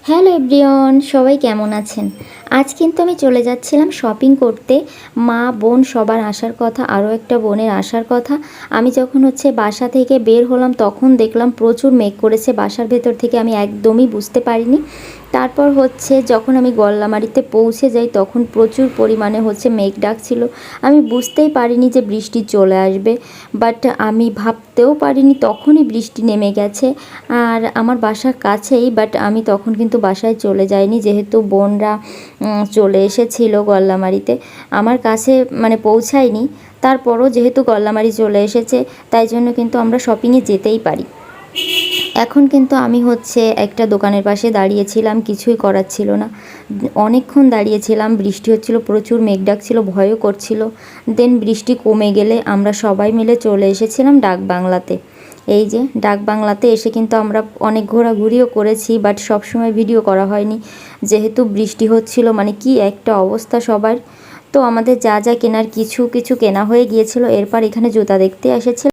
Hello everyone, সবাই কেমন আছেন? আজ কিন্তু আমি চলে যাচ্ছিলাম শপিং করতে। মা বোন সবার আসার কথা, আরও একটা বোনের আসার কথা। আমি যখন বাসা থেকে বের হলাম তখন দেখলাম প্রচুর মেঘ করেছে। বাসার ভেতর থেকে আমি একদমই বুঝতে পারিনি। তারপর যখন আমি গল্লামারিতে পৌঁছে যাই তখন প্রচুর পরিমাণে মেঘ ডাকছিল। আমি বুঝতেই পারিনি যে বৃষ্টি চলে আসবে, বাট আমি ভাবতেও পারিনি তখনই বৃষ্টি নেমে গেছে। আর আমার বাসার কাছেই, বাট আমি তখন কিন্তু বাসায় চলে যাইনি, যেহেতু বোনরা চলে এসেছিল গল্লামারিতে। আমার কাছে পৌঁছায়নি। তারপরও যেহেতু গল্লামারি চলে এসেছে, তাই জন্য কিন্তু আমরা শপিংয়ে যেতেই পারি। এখন কিন্তু আমি একটা দোকানের পাশে দাঁড়িয়েছিলাম, কিছুই করার ছিল না। অনেকক্ষণ দাঁড়িয়েছিলাম, বৃষ্টি হচ্ছিল, প্রচুর মেঘ ডাকছিল, ভয়ও করছিল। দেন বৃষ্টি কমে গেলে আমরা সবাই মিলে চলে এসেছিলাম ডাক বাংলাতে। এই যে ডাক বাংলাতে এসে কিন্তু আমরা অনেক ঘোরাঘুরিও করেছি, বাট সবসময় ভিডিও করা হয়নি যেহেতু বৃষ্টি হচ্ছিল। কি একটা অবস্থা সবার। তো আমাদের যা যা কেনার কিছু কিছু কেনা হয়ে গিয়েছিল। এরপর এখানে জুতা দেখতে এসেছে।